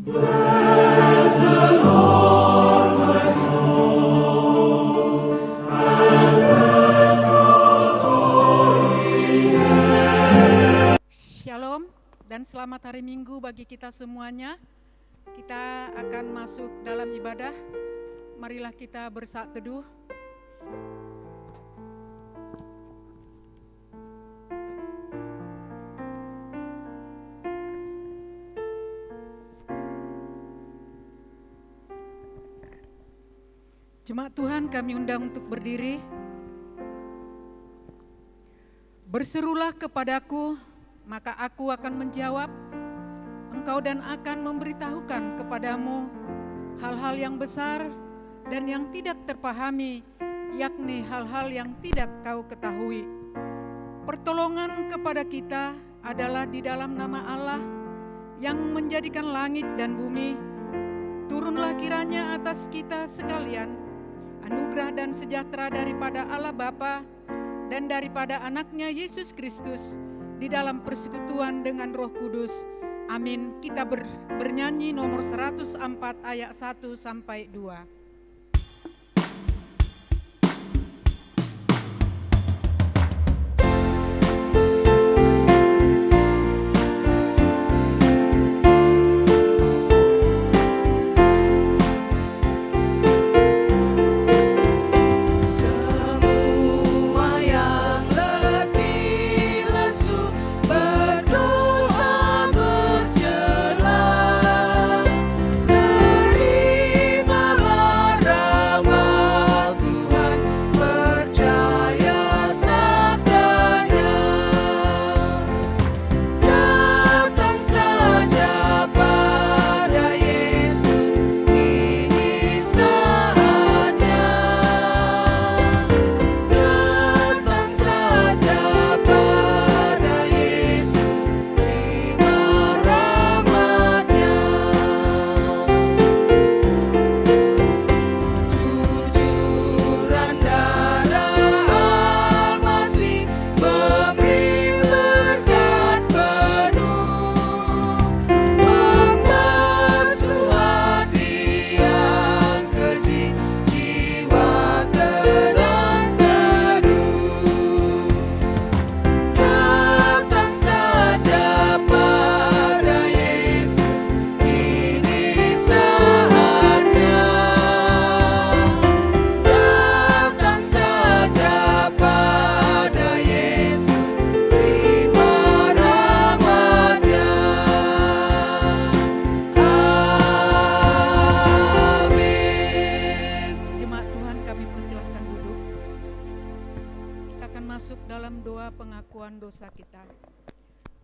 Shalom dan selamat hari Minggu bagi kita semuanya. Kita akan masuk dalam ibadah. Marilah kita bersaat teduh. Jemaat Tuhan, kami undang untuk berdiri. Berserulah kepadaku, maka aku akan menjawab. Engkau dan akan memberitahukan kepadamu hal-hal yang besar dan yang tidak terpahami, yakni hal-hal yang tidak kau ketahui. Pertolongan kepada kita adalah di dalam nama Allah yang menjadikan langit dan bumi. Turunlah kiranya atas kita sekalian anugerah dan sejahtera daripada Allah Bapa dan daripada anaknya Yesus Kristus di dalam persekutuan dengan Roh Kudus. Amin. Kita bernyanyi nomor 104 ayat 1 sampai 2.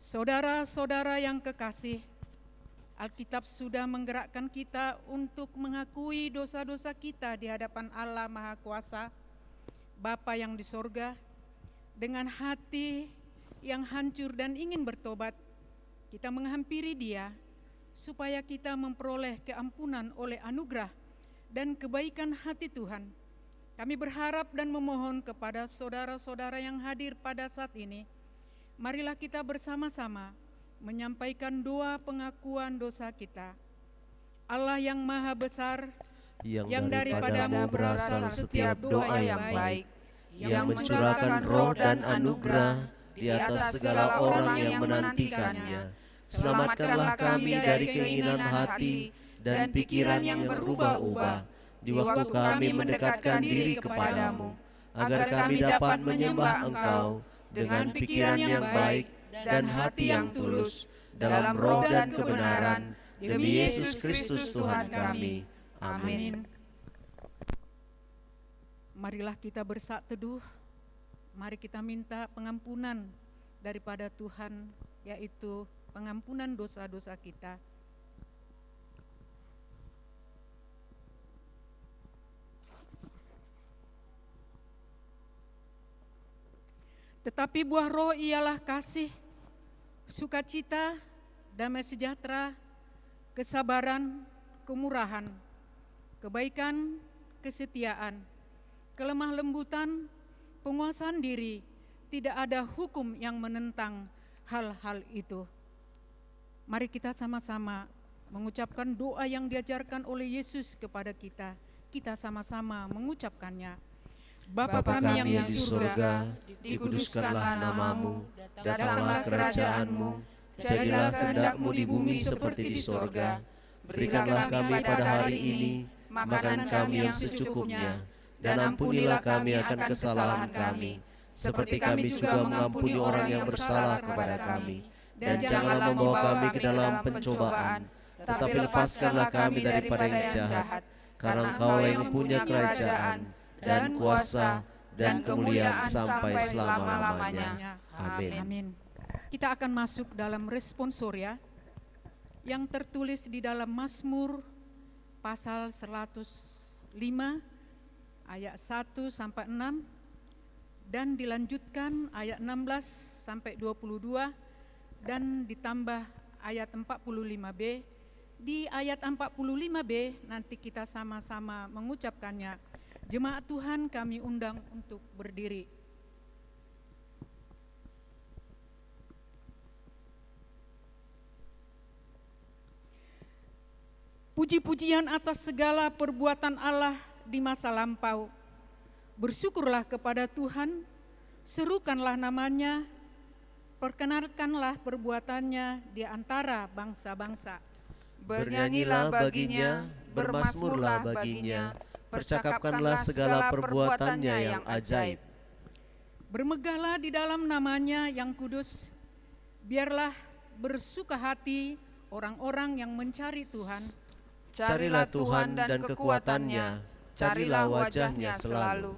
Saudara-saudara yang kekasih, Alkitab sudah menggerakkan kita untuk mengakui dosa-dosa kita di hadapan Allah Maha Kuasa, Bapa yang di sorga. Dengan hati yang hancur dan ingin bertobat, kita menghampiri Dia supaya kita memperoleh keampunan oleh anugerah dan kebaikan hati Tuhan. Kami berharap dan memohon kepada saudara-saudara yang hadir pada saat ini, marilah kita bersama-sama menyampaikan doa pengakuan dosa kita. Allah yang maha besar, yang daripadamu berasal setiap doa yang baik, yang mencurahkan roh dan anugerah di atas segala orang yang menantikannya. Selamatkanlah kami dari keinginan hati dan pikiran yang berubah-ubah di waktu kami mendekatkan diri kepadamu, agar kami dapat menyembah Engkau dengan pikiran yang baik dan hati yang tulus, dalam roh dan kebenaran, demi Yesus Kristus Tuhan kami. Amin. Marilah kita bersaat teduh, mari kita minta pengampunan daripada Tuhan, yaitu pengampunan dosa-dosa kita. Tetapi buah roh ialah kasih, sukacita, damai sejahtera, kesabaran, kemurahan, kebaikan, kesetiaan, kelemah lembutan, penguasaan diri. Tidak ada hukum yang menentang hal-hal itu. Mari kita sama-sama mengucapkan doa yang diajarkan oleh Yesus kepada kita. Kita sama-sama mengucapkannya. Bapa kami yang di surga, dikuduskanlah namamu, datanglah kerajaan-mu, jadilah kehendak-mu di bumi seperti di sorga. Berikanlah kami pada hari ini makanan kami yang secukupnya, dan ampunilah kami akan kesalahan kami, seperti kami juga mengampuni orang yang bersalah kepada kami. Dan janganlah membawa kami ke dalam pencobaan, tetapi lepaskanlah kami daripada yang jahat, karena Engkau yang mempunyai kerajaan, dan kuasa, dan kemuliaan sampai selama-lamanya. Amin. Amin. Kita akan masuk dalam responsoria yang tertulis di dalam Mazmur pasal 105 ayat 1 sampai 6 dan dilanjutkan ayat 16 sampai 22 dan ditambah ayat 45b. Di ayat 45b nanti kita sama-sama mengucapkannya. Jemaat Tuhan, kami undang untuk berdiri. Puji-pujian atas segala perbuatan Allah di masa lampau. Bersyukurlah kepada Tuhan, serukanlah namanya, perkenalkanlah perbuatannya di antara bangsa-bangsa. Bernyanyilah baginya, bermazmurlah baginya, percakapkanlah segala perbuatannya yang ajaib. Bermegahlah di dalam namanya yang kudus, biarlah bersuka hati orang-orang yang mencari Tuhan. Carilah Tuhan dan kekuatannya, carilah wajahnya selalu.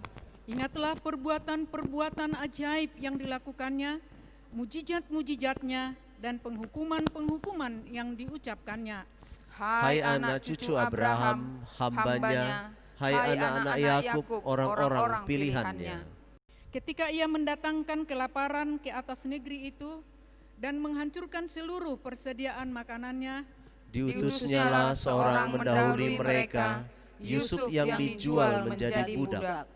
Ingatlah perbuatan-perbuatan ajaib yang dilakukannya, mujizat-mujizatnya, dan penghukuman-penghukuman yang diucapkannya. Hai anak cucu Abraham, hambanya, hai anak-anak Yakub, orang-orang pilihannya. Ketika ia mendatangkan kelaparan ke atas negeri itu dan menghancurkan seluruh persediaan makanannya, diutusnyalah seorang mendahului mereka, Yusuf yang dijual menjadi budak.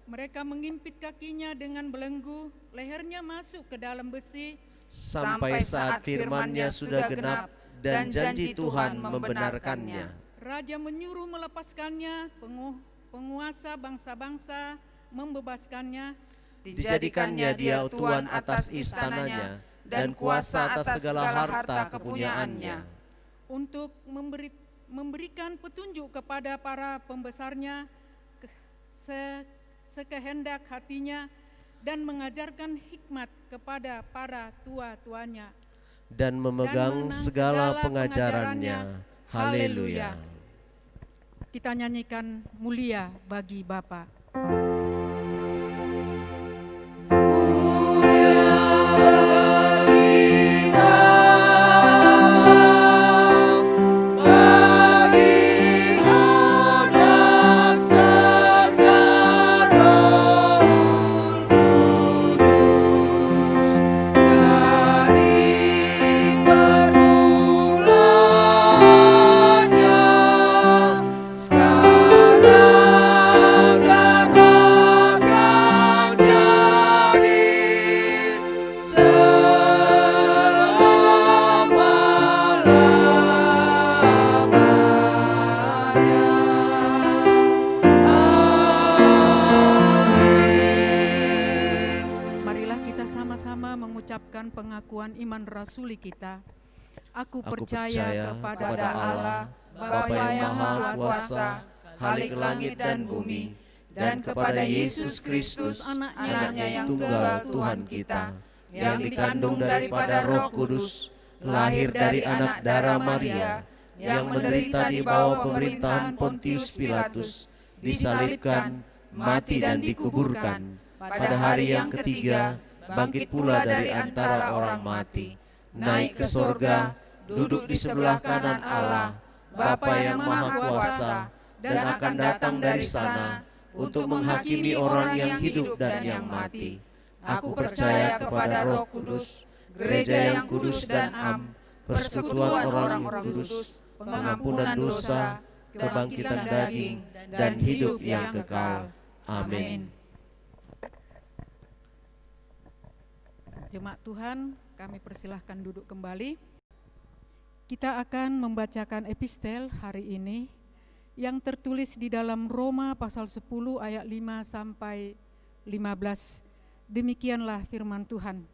Mereka mengimpit kakinya dengan belenggu, lehernya masuk ke dalam besi, sampai saat firman-Nya sudah genap dan janji Tuhan membenarkannya. Raja menyuruh melepaskannya, penguasa bangsa-bangsa membebaskannya. Dijadikannya dia tuan atas istananya dan kuasa atas segala harta kepunyaannya. Untuk memberikan petunjuk kepada para pembesarnya sekehendak hatinya dan mengajarkan hikmat kepada para tua-tuanya. Dan memegang segala pengajarannya. Haleluya. Kita nyanyikan mulia bagi Bapa. Pengakuan iman rasuli kita. Aku percaya kepada Allah, Bapa yang Maha Kuasa, Khalik langit dan bumi, dan kepada Yesus Kristus, Anaknya yang tunggal Tuhan kita, yang dikandung daripada Roh Kudus, lahir dari anak darah Maria, yang menderita di bawah pemerintahan Pontius Pilatus, disalibkan, mati dan dikuburkan. Pada hari yang ketiga, bangkit pula dari antara orang mati, naik ke sorga, duduk di sebelah kanan Allah, Bapa yang Maha Kuasa, dan akan datang dari sana untuk menghakimi orang yang hidup dan yang mati. Aku percaya kepada Roh Kudus, gereja yang kudus dan am, persekutuan orang kudus, pengampunan dosa, kebangkitan daging, dan hidup yang kekal. Amin. Jemaat Tuhan, kami persilahkan duduk kembali. Kita akan membacakan epistel hari ini yang tertulis di dalam Roma pasal 10 ayat 5 sampai 15. Demikianlah firman Tuhan.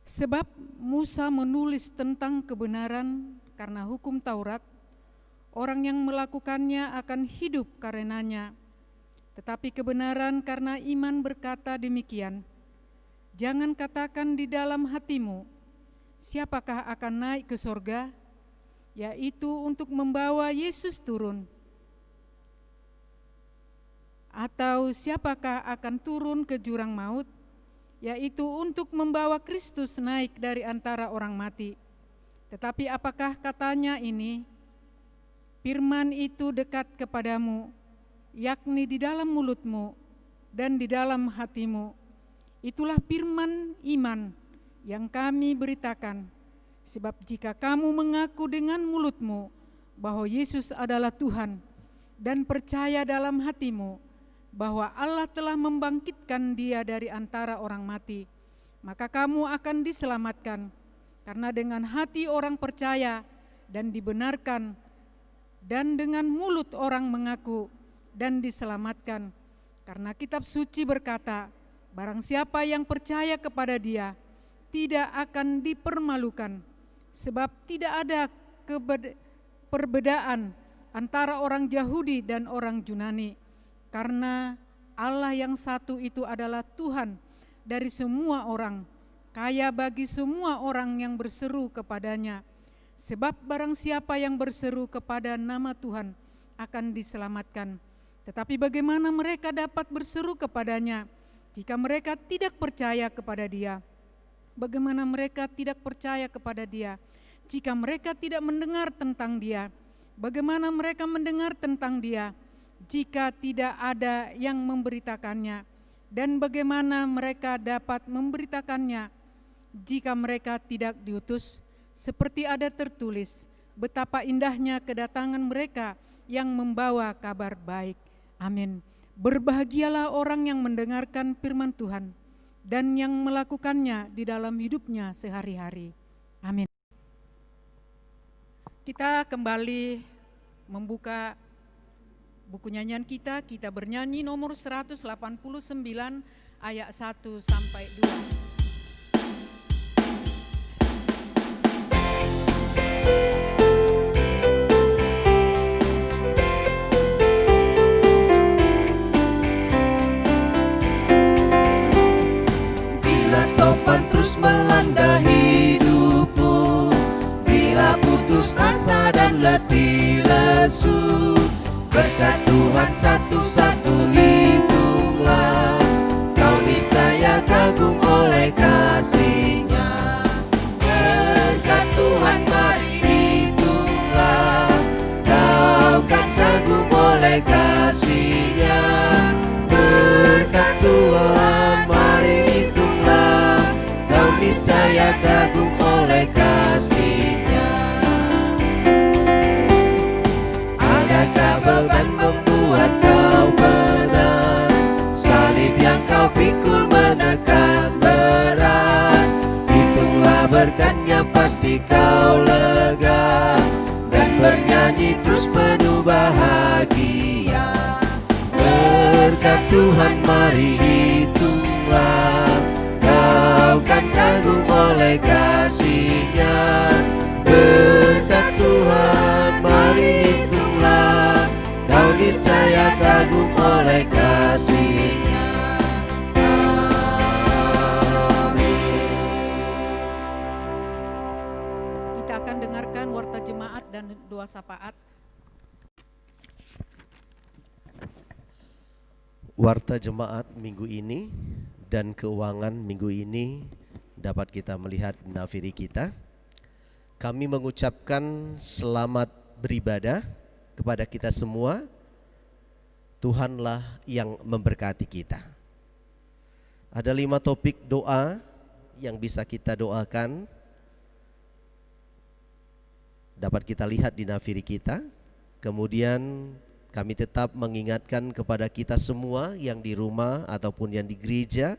Sebab Musa menulis tentang kebenaran karena hukum Taurat, orang yang melakukannya akan hidup karenanya. Tetapi kebenaran karena iman berkata demikian, jangan katakan di dalam hatimu, siapakah akan naik ke sorga, yaitu untuk membawa Yesus turun. Atau siapakah akan turun ke jurang maut, yaitu untuk membawa Kristus naik dari antara orang mati. Tetapi apakah katanya ini? Firman itu dekat kepadamu, yakni di dalam mulutmu dan di dalam hatimu. Itulah firman iman yang kami beritakan. Sebab jika kamu mengaku dengan mulutmu bahwa Yesus adalah Tuhan dan percaya dalam hatimu bahwa Allah telah membangkitkan Dia dari antara orang mati, maka kamu akan diselamatkan. Karena dengan hati orang percaya dan dibenarkan, dan dengan mulut orang mengaku dan diselamatkan. Karena kitab suci berkata, barang siapa yang percaya kepada Dia tidak akan dipermalukan, sebab tidak ada perbedaan antara orang Yahudi dan orang Yunani, karena Allah yang satu itu adalah Tuhan dari semua orang, kaya bagi semua orang yang berseru kepadanya. Sebab barang siapa yang berseru kepada nama Tuhan akan diselamatkan. Tetapi bagaimana mereka dapat berseru kepadanya jika mereka tidak percaya kepada Dia? Bagaimana mereka tidak percaya kepada Dia jika mereka tidak mendengar tentang Dia? Bagaimana mereka mendengar tentang Dia jika tidak ada yang memberitakannya? Dan bagaimana mereka dapat memberitakannya jika mereka tidak diutus? Seperti ada tertulis, betapa indahnya kedatangan mereka yang membawa kabar baik. Amin. Berbahagialah orang yang mendengarkan firman Tuhan dan yang melakukannya di dalam hidupnya sehari-hari. Amin. Kita kembali membuka buku nyanyian kita bernyanyi nomor 189 ayat 1 sampai 2. Terus melanda hidupmu, bila putus asa dan letih lesu, berkat Tuhan satu-satu hitunglah, kau niscaya kagum oleh kasih-Nya. Berkat Tuhan mari hitunglah, kau kan kagum oleh kasih-Nya. Berkat Tuhan mari hitunglah, niscaya kagum oleh kasih-Nya. Adakah beban membuat kau benar? Salib yang kau pikul menekan berat. Hitunglah berkatnya pasti kau lega, dan bernyanyi terus penuh bahagia. Berkat Tuhan mari hitunglah, kau kan kagum oleh kasih-Nya. Berkat Tuhan mari hitunglah, kau niscaya kagum oleh kasih-Nya. Amin. Kita akan dengarkan warta jemaat dan doa syafaat. Warta jemaat minggu ini dan keuangan minggu ini dapat kita melihat di nafiri kita. Kami mengucapkan selamat beribadah kepada kita semua. Tuhanlah yang memberkati kita. Ada 5 topik doa yang bisa kita doakan, dapat kita lihat di nafiri kita. Kemudian kami tetap mengingatkan kepada kita semua yang di rumah ataupun yang di gereja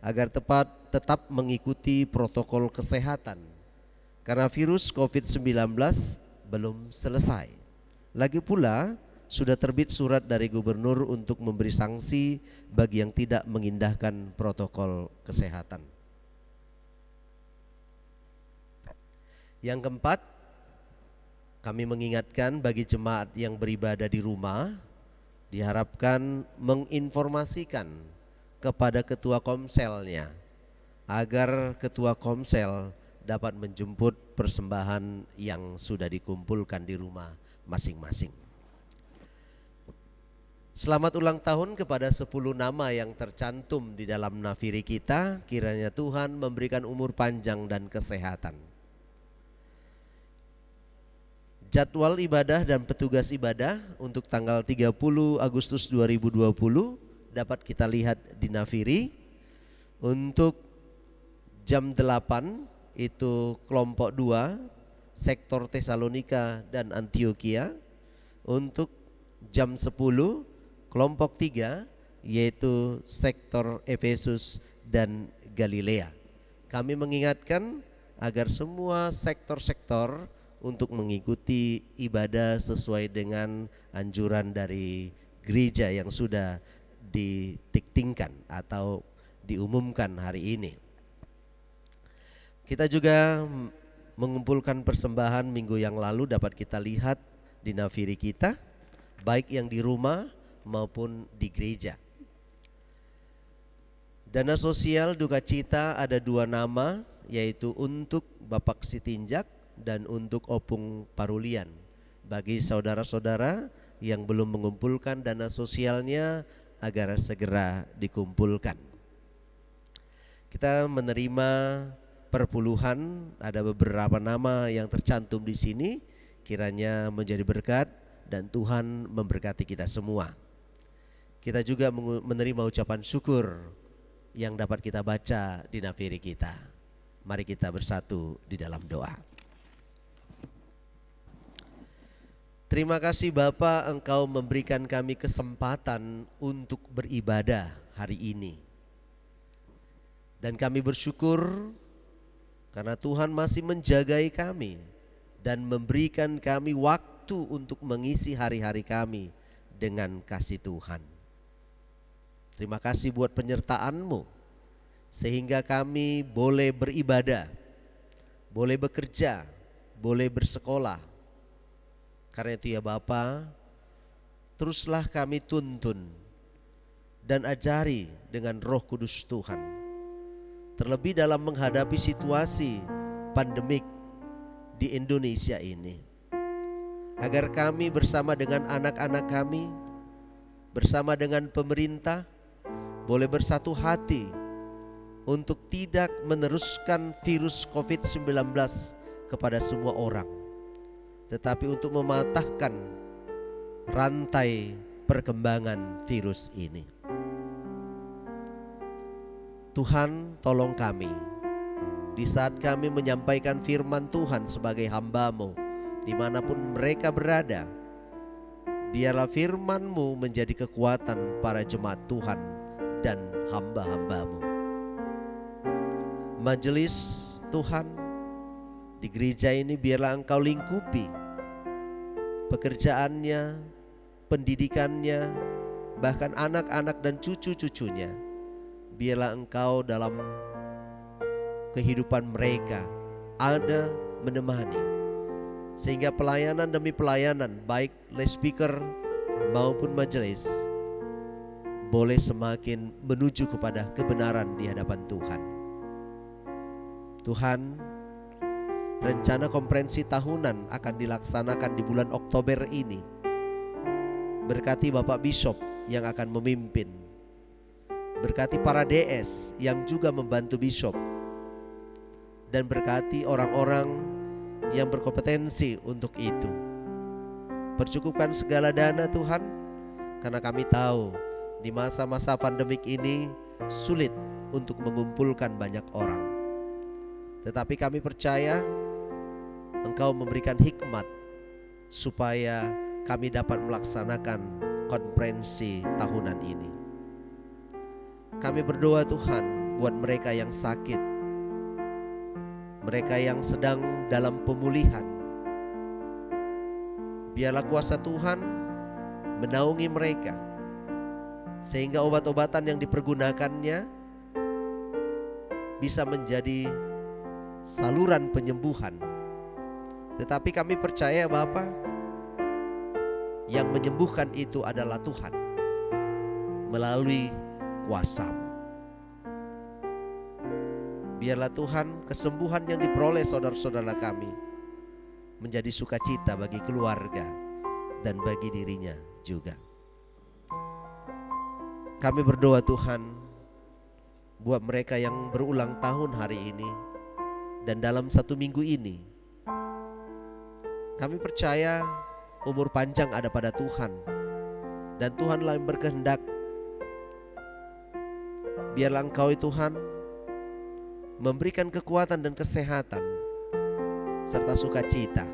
agar tetap mengikuti protokol kesehatan Karena virus COVID-19 belum selesai. Lagi pula sudah terbit surat dari gubernur untuk memberi sanksi bagi yang tidak mengindahkan protokol kesehatan. Yang keempat, kami mengingatkan bagi jemaat yang beribadah di rumah, diharapkan menginformasikan kepada ketua komselnya agar ketua komsel dapat menjemput persembahan yang sudah dikumpulkan di rumah masing-masing. Selamat ulang tahun kepada 10 nama yang tercantum di dalam nafiri kita. Kiranya Tuhan memberikan umur panjang dan kesehatan. Jadwal ibadah dan petugas ibadah untuk tanggal 30 Agustus 2020 dapat kita lihat di nafiri. Untuk jam 8 itu kelompok 2 sektor Tesalonika dan Antioquia. Untuk jam 10 kelompok 3 yaitu sektor Efesus dan Galilea. Kami mengingatkan agar semua sektor-sektor untuk mengikuti ibadah sesuai dengan anjuran dari gereja yang sudah ditiktingkan atau diumumkan hari ini. Kita juga mengumpulkan persembahan minggu yang lalu dapat kita lihat di nafiri kita, baik yang di rumah maupun di gereja. Dana sosial duka cita ada 2 nama, yaitu untuk Bapak Sitinjak dan untuk Opung Parulian. Bagi saudara-saudara yang belum mengumpulkan dana sosialnya agar segera dikumpulkan. Kita menerima perpuluhan, ada beberapa nama yang tercantum di sini, kiranya menjadi berkat dan Tuhan memberkati kita semua. Kita juga menerima ucapan syukur yang dapat kita baca di nafiri kita. Mari kita bersatu di dalam doa. Terima kasih Bapa, Engkau memberikan kami kesempatan untuk beribadah hari ini. Dan kami bersyukur karena Tuhan masih menjagai kami dan memberikan kami waktu untuk mengisi hari-hari kami dengan kasih Tuhan. Terima kasih buat penyertaan-Mu sehingga kami boleh beribadah, boleh bekerja, boleh bersekolah. Karena itu ya Bapa, teruslah kami tuntun dan ajari dengan Roh Kudus Tuhan. Terlebih dalam menghadapi situasi pandemik di Indonesia ini. Agar kami bersama dengan anak-anak kami, bersama dengan pemerintah, boleh bersatu hati untuk tidak meneruskan virus COVID-19 kepada semua orang, tetapi untuk mematahkan rantai perkembangan virus ini. Tuhan, tolong kami di saat kami menyampaikan firman Tuhan sebagai hamba-Mu dimanapun mereka berada. Biarlah firman-Mu menjadi kekuatan para jemaat Tuhan dan hamba-hamba-Mu. Majelis Tuhan di gereja ini biarlah Engkau lingkupi pekerjaannya, pendidikannya, bahkan anak-anak dan cucu-cucunya. Biarlah Engkau dalam kehidupan mereka ada menemani, sehingga pelayanan demi pelayanan baik lay speaker maupun majelis boleh semakin menuju kepada kebenaran di hadapan Tuhan. Tuhan, rencana konferensi tahunan akan dilaksanakan di bulan Oktober ini. Berkati Bapak Bishop yang akan memimpin. Berkati para DS yang juga membantu Bishop. Dan berkati orang-orang yang berkompetensi untuk itu. Percukupkan segala dana Tuhan, karena kami tahu di masa-masa pandemik ini sulit untuk mengumpulkan banyak orang. Tetapi kami percaya Engkau memberikan hikmat supaya kami dapat melaksanakan konferensi tahunan ini. Kami berdoa Tuhan buat mereka yang sakit, mereka yang sedang dalam pemulihan. Biarlah kuasa Tuhan menaungi mereka, sehingga obat-obatan yang dipergunakannya bisa menjadi saluran penyembuhan. Tetapi kami percaya Bapa, yang menyembuhkan itu adalah Tuhan melalui kuasa-Mu. Biarlah Tuhan kesembuhan yang diperoleh saudara-saudara kami menjadi sukacita bagi keluarga dan bagi dirinya juga. Kami berdoa Tuhan buat mereka yang berulang tahun hari ini dan dalam 1 minggu ini. Kami percaya umur panjang ada pada Tuhan, dan Tuhanlah yang berkehendak. Biarlah Engkau Tuhan memberikan kekuatan dan kesehatan serta sukacita,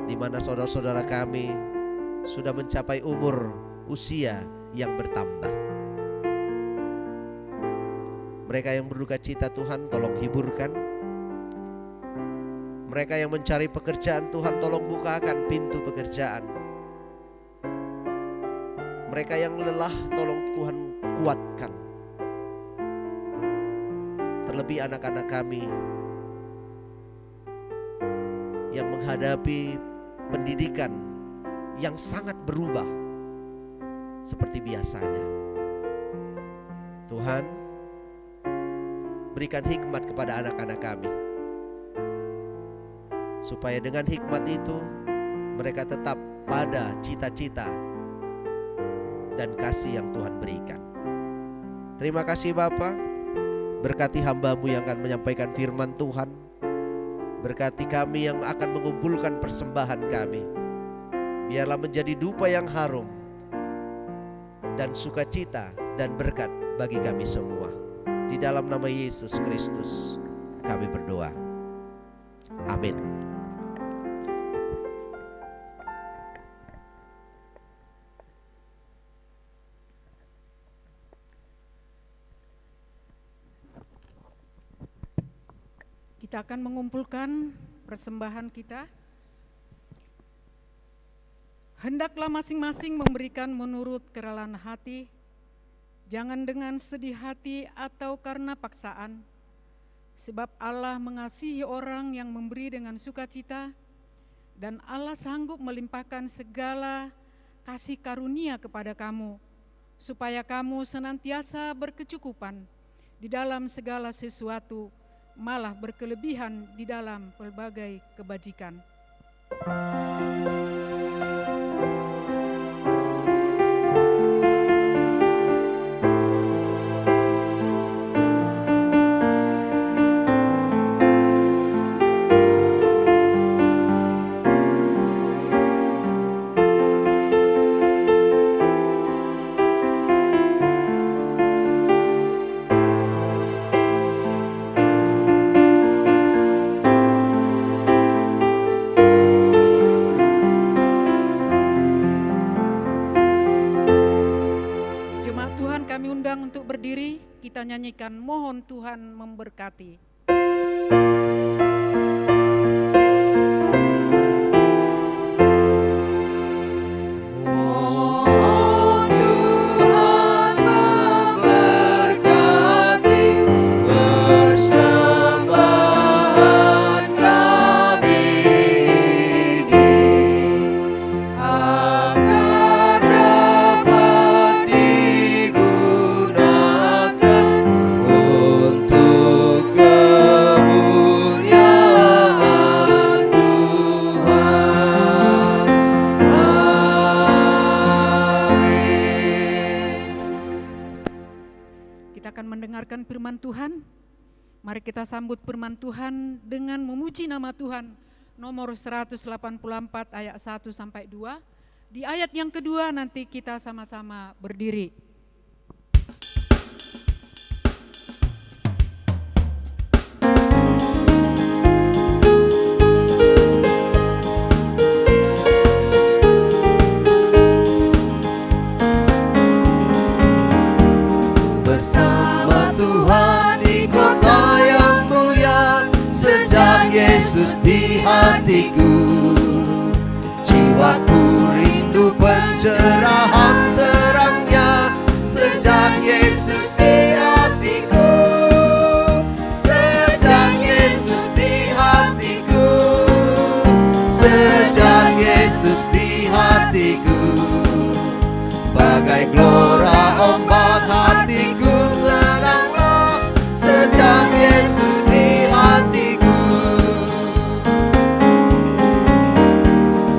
di mana saudara-saudara kami sudah mencapai umur usia yang bertambah. Mereka yang berduka cita Tuhan tolong hiburkan. Mereka yang mencari pekerjaan Tuhan tolong bukakan pintu pekerjaan. Mereka yang lelah tolong Tuhan kuatkan. Terlebih anak-anak kami yang menghadapi pendidikan yang sangat berubah seperti biasanya. Tuhan, berikan hikmat kepada anak-anak kami, supaya dengan hikmat itu mereka tetap pada cita-cita dan kasih yang Tuhan berikan. Terima kasih Bapa. Berkati hamba-Mu yang akan menyampaikan firman Tuhan. Berkati kami yang akan mengumpulkan persembahan kami. Biarlah menjadi dupa yang harum dan sukacita dan berkat bagi kami semua. Di dalam nama Yesus Kristus kami berdoa. Amin. Kita akan mengumpulkan persembahan kita. Hendaklah masing-masing memberikan menurut kerelaan hati, jangan dengan sedih hati atau karena paksaan, sebab Allah mengasihi orang yang memberi dengan sukacita, dan Allah sanggup melimpahkan segala kasih karunia kepada kamu, supaya kamu senantiasa berkecukupan di dalam segala sesuatu, malah berkelebihan di dalam pelbagai kebajikan. Untuk berdiri, kita nyanyikan Mohon Tuhan Memberkati. Firman Tuhan, mari kita sambut firman Tuhan dengan memuji nama Tuhan. Nomor 184 ayat 1 sampai 2. Di ayat yang kedua nanti kita sama-sama berdiri. Bersama Tuhan di kota yang mulia, Yesus di hatiku. Jiwaku rindu pencerahan terangnya sejak Yesus di hatiku. Sejak Yesus di hatiku. Sejak Yesus di hatiku. Bagai gelora ombak hatiku senanglah sejak Yesus di hatiku.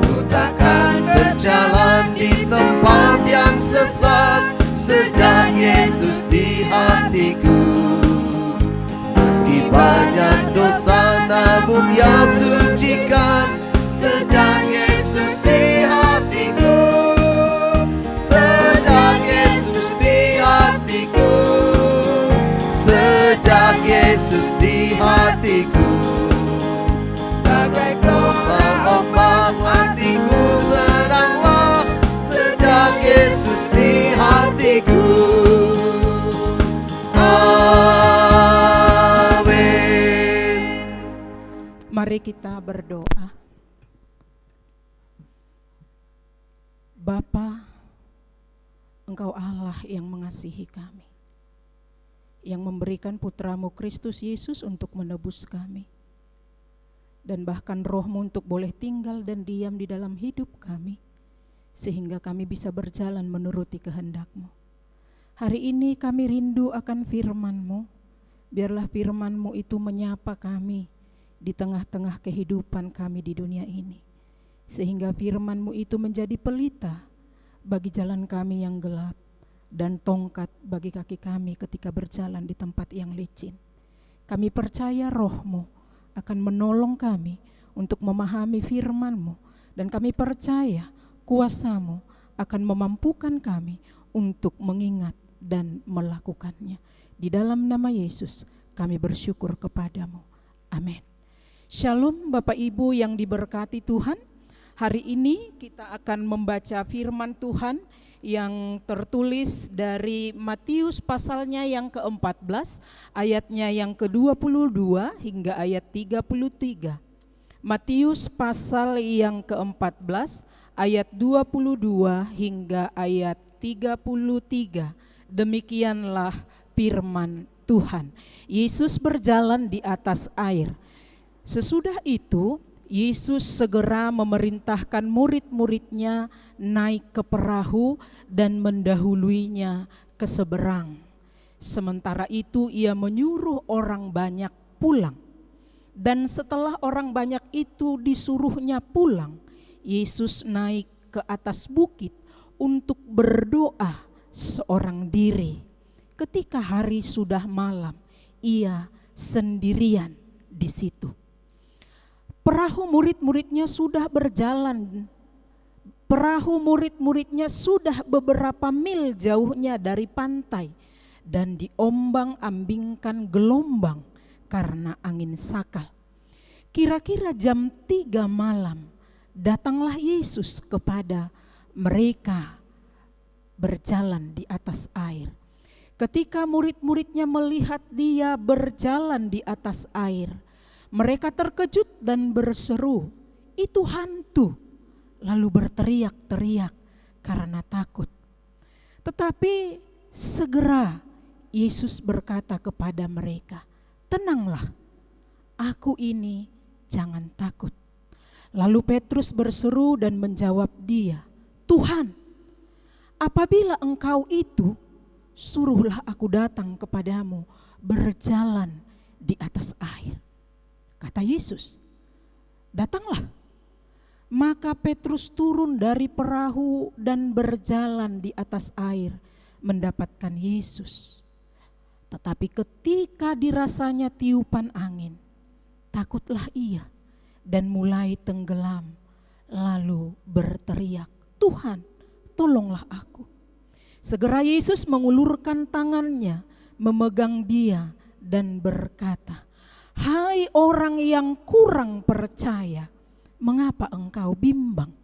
Ku takkan berjalan di tempat yang sesat sejak Yesus di hatiku. Meski banyak dosa namun Ia sucikan sejak Yesus di hatiku. Sejak Yesus di hatiku. Sejak Yesus di hatiku. Bagai gelombang ombak hatiku senanglah sejak Yesus di hatiku. Amin. Mari kita berdoa. Bapa, Engkau Allah yang mengasihi kami, yang memberikan putramu Kristus Yesus untuk menebus kami, dan bahkan Roh-Mu untuk boleh tinggal dan diam di dalam hidup kami, sehingga kami bisa berjalan menuruti kehendak-Mu. Hari ini kami rindu akan firman-Mu. Biarlah firman-Mu itu menyapa kami di tengah-tengah kehidupan kami di dunia ini, sehingga firman-Mu itu menjadi pelita bagi jalan kami yang gelap dan tongkat bagi kaki kami ketika berjalan di tempat yang licin. Kami percaya Roh-Mu akan menolong kami untuk memahami firman-Mu, dan kami percaya kuasa-Mu akan memampukan kami untuk mengingat dan melakukannya. Di dalam nama Yesus kami bersyukur kepadamu. Amin. Shalom Bapak Ibu yang diberkati Tuhan. Hari ini kita akan membaca firman Tuhan yang tertulis dari Matius pasalnya yang ke-14, ayatnya yang ke-22 hingga ayat 33. Matius pasal yang ke-14, ayat 22 hingga ayat 33. Demikianlah firman Tuhan. Yesus berjalan di atas air. Sesudah itu Yesus segera memerintahkan murid-muridnya naik ke perahu dan mendahuluinya ke seberang. Sementara itu Ia menyuruh orang banyak pulang. Dan setelah orang banyak itu disuruhnya pulang, Yesus naik ke atas bukit untuk berdoa seorang diri. Ketika hari sudah malam, Ia sendirian di situ. Perahu murid-muridnya sudah berjalan. Perahu murid-muridnya sudah beberapa mil jauhnya dari pantai dan diombang-ambingkan gelombang karena angin sakal. Kira-kira jam 3 malam datanglah Yesus kepada mereka berjalan di atas air. Ketika murid-muridnya melihat Dia berjalan di atas air, mereka terkejut dan berseru, "Itu hantu!" Lalu berteriak-teriak karena takut. Tetapi segera Yesus berkata kepada mereka, "Tenanglah, aku ini, jangan takut." Lalu Petrus berseru dan menjawab Dia, "Tuhan, apabila Engkau itu, suruhlah aku datang kepadamu berjalan di atas air." Kata Yesus, "Datanglah." Maka Petrus turun dari perahu dan berjalan di atas air mendapatkan Yesus. Tetapi ketika dirasanya tiupan angin, takutlah ia dan mulai tenggelam, lalu berteriak, "Tuhan, tolonglah aku." Segera Yesus mengulurkan tangannya, memegang dia dan berkata, "Hai orang yang kurang percaya, mengapa engkau bimbang?"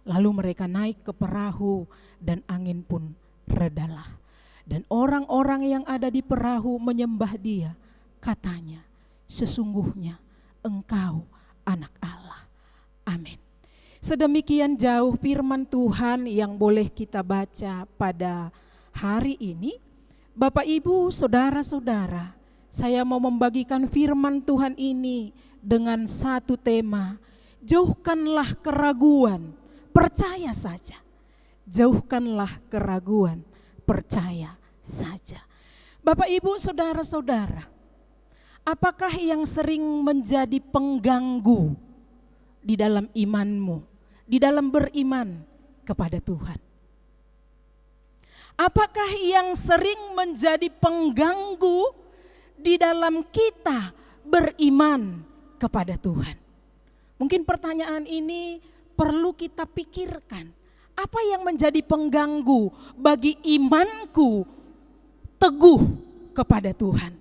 Lalu mereka naik ke perahu dan angin pun redalah. Dan orang-orang yang ada di perahu menyembah Dia. Katanya, "Sesungguhnya Engkau anak Allah. Amin. Sedemikian jauh firman Tuhan yang boleh kita baca pada hari ini. Bapak, Ibu, saudara-saudara, saya mau membagikan firman Tuhan ini dengan satu tema. Jauhkanlah keraguan, percaya saja. Jauhkanlah keraguan, percaya saja. Bapak, Ibu, saudara-saudara, apakah yang sering menjadi pengganggu di dalam imanmu, di dalam beriman kepada Tuhan? Apakah yang sering menjadi pengganggu di dalam kita beriman kepada Tuhan? Mungkin pertanyaan ini perlu kita pikirkan. Apa yang menjadi pengganggu bagi imanku teguh kepada Tuhan?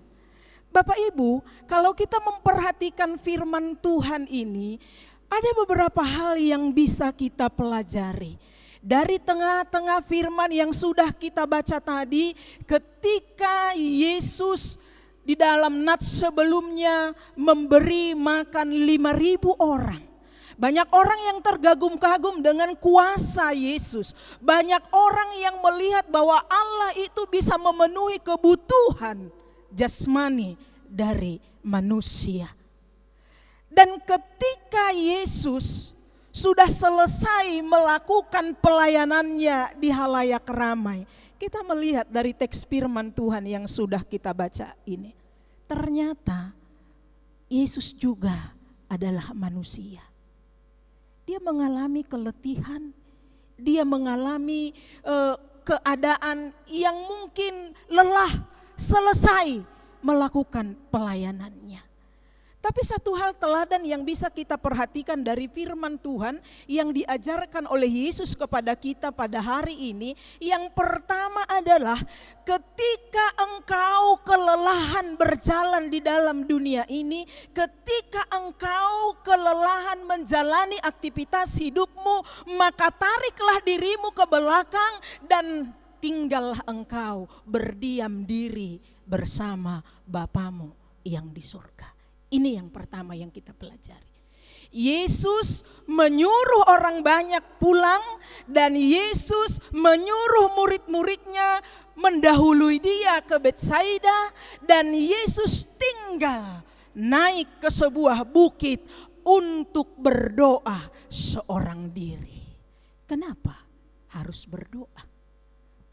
Bapak Ibu, kalau kita memperhatikan firman Tuhan ini, ada beberapa hal yang bisa kita pelajari. Dari tengah-tengah firman yang sudah kita baca tadi, ketika Yesus di dalam nats sebelumnya memberi makan 5.000 orang. Banyak orang yang tergagum-kagum dengan kuasa Yesus. Banyak orang yang melihat bahwa Allah itu bisa memenuhi kebutuhan jasmani dari manusia. Dan ketika Yesus sudah selesai melakukan pelayanannya di halayak ramai, kita melihat dari teks firman Tuhan yang sudah kita baca ini, ternyata Yesus juga adalah manusia. Dia mengalami keletihan, dia mengalami keadaan yang mungkin lelah selesai melakukan pelayanannya. Tapi satu hal teladan yang bisa kita perhatikan dari firman Tuhan yang diajarkan oleh Yesus kepada kita pada hari ini, yang pertama adalah ketika engkau kelelahan berjalan di dalam dunia ini, ketika engkau kelelahan menjalani aktivitas hidupmu, maka tariklah dirimu ke belakang dan tinggallah engkau berdiam diri bersama Bapamu yang di surga. Ini yang pertama yang kita pelajari. Yesus menyuruh orang banyak pulang dan Yesus menyuruh murid-muridnya mendahului dia ke Betsaida, dan Yesus tinggal naik ke sebuah bukit untuk berdoa seorang diri. Kenapa harus berdoa?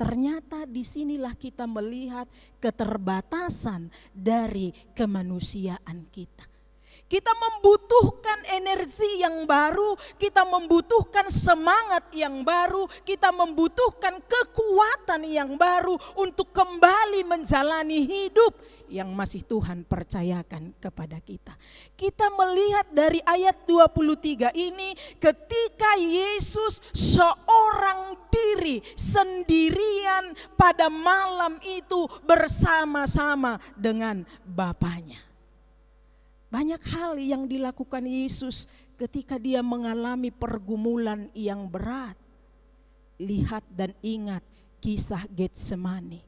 Ternyata disinilah kita melihat keterbatasan dari kemanusiaan kita. Kita membutuhkan energi yang baru, kita membutuhkan semangat yang baru, kita membutuhkan kekuatan yang baru untuk kembali menjalani hidup yang masih Tuhan percayakan kepada kita. Kita melihat dari ayat 23 ini, ketika Yesus seorang diri sendirian pada malam itu bersama-sama dengan Bapanya. Banyak hal yang dilakukan Yesus ketika dia mengalami pergumulan yang berat. Lihat dan ingat kisah Getsemani.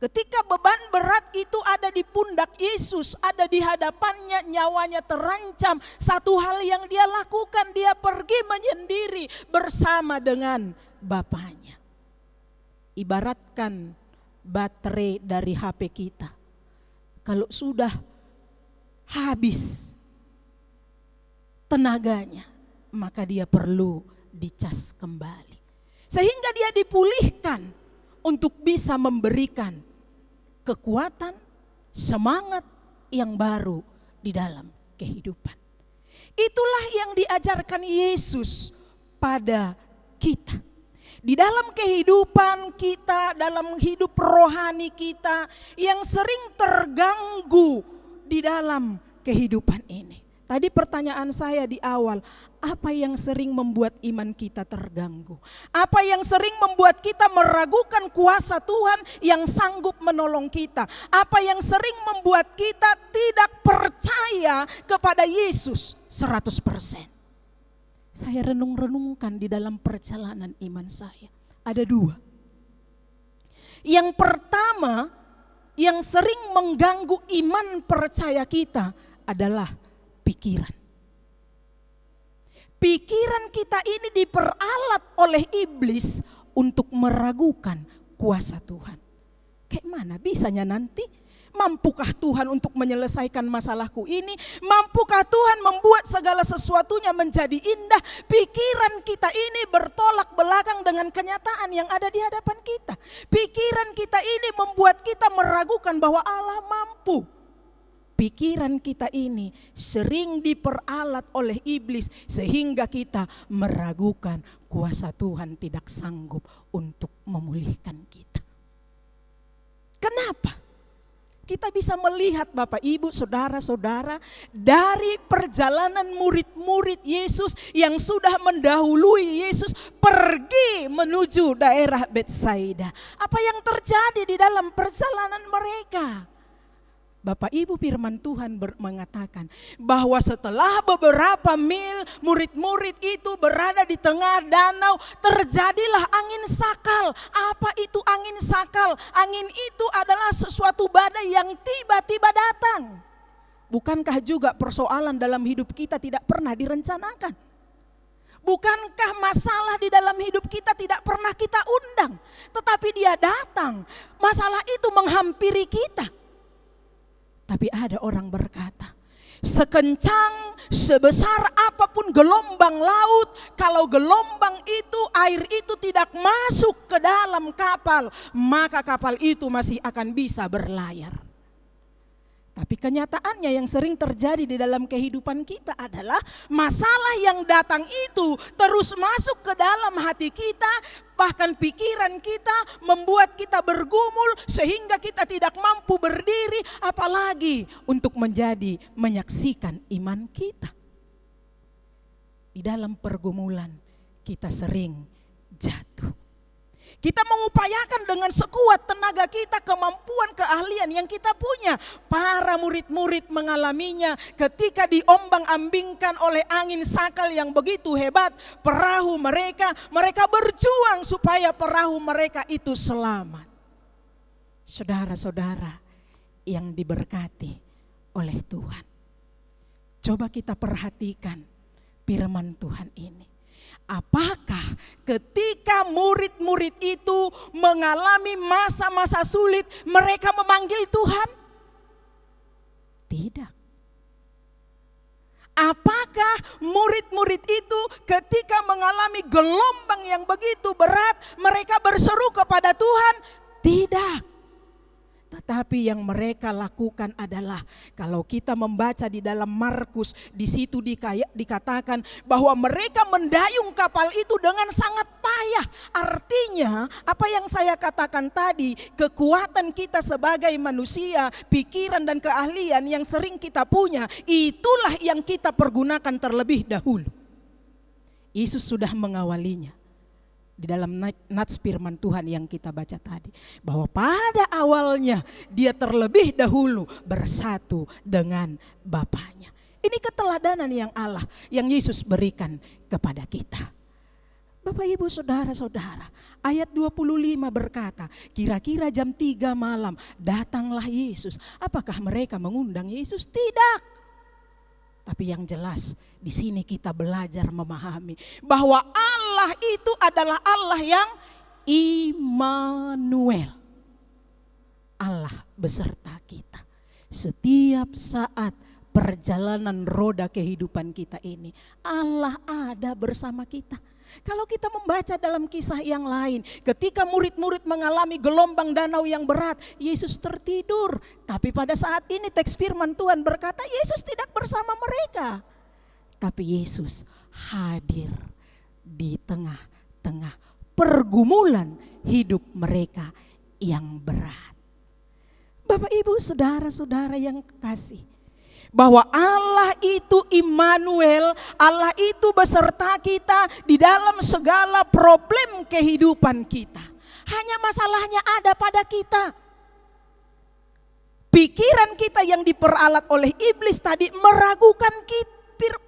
Ketika beban berat itu ada di pundak Yesus, ada di hadapannya, nyawanya terancam. Satu hal yang dia lakukan, dia pergi menyendiri bersama dengan Bapanya. Ibaratkan baterai dari HP kita. Kalau sudah habis tenaganya, maka dia perlu dicas kembali. Sehingga dia dipulihkan untuk bisa memberikan kekuatan, semangat yang baru di dalam kehidupan. Itulah yang diajarkan Yesus pada kita. Di dalam kehidupan kita, dalam hidup rohani kita yang sering terganggu di dalam kehidupan ini. Tadi pertanyaan saya di awal, apa yang sering membuat iman kita terganggu? Apa yang sering membuat kita meragukan kuasa Tuhan yang sanggup menolong kita? Apa yang sering membuat kita tidak percaya kepada Yesus 100%? Saya renung-renungkan di dalam perjalanan iman saya. Ada dua. Yang pertama, yang sering mengganggu iman percaya kita adalah pikiran. Pikiran kita ini diperalat oleh iblis untuk meragukan kuasa Tuhan. Kayak mana bisanya nanti? Mampukah Tuhan untuk menyelesaikan masalahku ini? Mampukah Tuhan membuat segala sesuatunya menjadi indah? Pikiran kita ini bertolak belakang dengan kenyataan yang ada di hadapan kita. Pikiran kita ini membuat kita meragukan bahwa Allah mampu. Pikiran kita ini sering diperalat oleh iblis sehingga kita meragukan kuasa Tuhan tidak sanggup untuk memulihkan kita. Kenapa? Kita bisa melihat Bapak Ibu saudara-saudara dari perjalanan murid-murid Yesus yang sudah mendahului Yesus pergi menuju daerah Betsaida. Apa yang terjadi di dalam perjalanan mereka? Bapak Ibu firman Tuhan mengatakan bahwa setelah beberapa mil murid-murid itu berada di tengah danau, terjadilah angin sakal. Apa itu angin sakal? Angin itu adalah sesuatu badai yang tiba-tiba datang. Bukankah juga persoalan dalam hidup kita tidak pernah direncanakan? Bukankah masalah di dalam hidup kita tidak pernah kita undang, tetapi dia datang. Masalah itu menghampiri kita. Tapi ada orang berkata, sekencang, sebesar apapun gelombang laut, kalau gelombang itu, air itu tidak masuk ke dalam kapal, maka kapal itu masih akan bisa berlayar. Tapi kenyataannya yang sering terjadi di dalam kehidupan kita adalah masalah yang datang itu terus masuk ke dalam hati kita, bahkan pikiran kita, membuat kita bergumul sehingga kita tidak mampu berdiri, apalagi untuk menyaksikan iman kita. Di dalam pergumulan kita sering jatuh. Kita mengupayakan dengan sekuat tenaga kita, kemampuan, keahlian yang kita punya. Para murid-murid mengalaminya ketika diombang-ambingkan oleh angin sakal yang begitu hebat. Perahu mereka berjuang supaya perahu mereka itu selamat. Saudara-saudara yang diberkati oleh Tuhan, coba kita perhatikan firman Tuhan ini. Apakah ketika murid-murid itu mengalami masa-masa sulit, mereka memanggil Tuhan? Tidak. Apakah murid-murid itu ketika mengalami gelombang yang begitu berat, mereka berseru kepada Tuhan? Tidak. Tetapi yang mereka lakukan adalah, kalau kita membaca di dalam Markus, di situ dikatakan bahwa mereka mendayung kapal itu dengan sangat payah. Artinya apa yang saya katakan tadi, kekuatan kita sebagai manusia, pikiran dan keahlian yang sering kita punya, itulah yang kita pergunakan terlebih dahulu. Yesus sudah mengawalinya. Di dalam nats firman Tuhan yang kita baca tadi, bahwa pada awalnya dia terlebih dahulu bersatu dengan Bapaknya. Ini keteladanan yang Yesus berikan kepada kita. Bapak Ibu saudara-saudara, ayat 25 berkata, kira-kira jam 3 malam datanglah Yesus. Apakah mereka mengundang Yesus? Tidak. Tapi yang jelas di sini kita belajar memahami bahwa Allah itu adalah Allah yang Immanuel. Allah beserta kita. Setiap saat perjalanan roda kehidupan kita ini, Allah ada bersama kita. Kalau kita membaca dalam kisah yang lain, ketika murid-murid mengalami gelombang danau yang berat, Yesus tertidur. Tapi pada saat ini teks firman Tuhan berkata Yesus tidak bersama mereka. Tapi Yesus hadir di tengah-tengah pergumulan hidup mereka yang berat. Bapak Ibu saudara-saudara yang kasih, bahwa Allah itu Immanuel, Allah itu beserta kita di dalam segala problem kehidupan kita. Hanya masalahnya ada pada kita. Pikiran kita yang diperalat oleh iblis tadi meragukan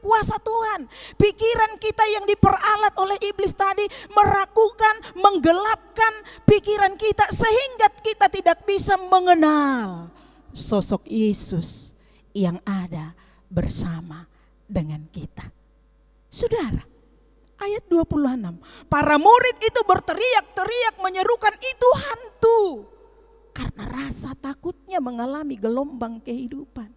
kuasa Tuhan. Pikiran kita yang diperalat oleh iblis tadi meragukan, menggelapkan pikiran kita sehingga kita tidak bisa mengenal sosok Yesus yang ada bersama dengan kita. Saudara, ayat 26. Para murid itu berteriak-teriak menyerukan, itu hantu. Karena rasa takutnya mengalami gelombang kehidupan.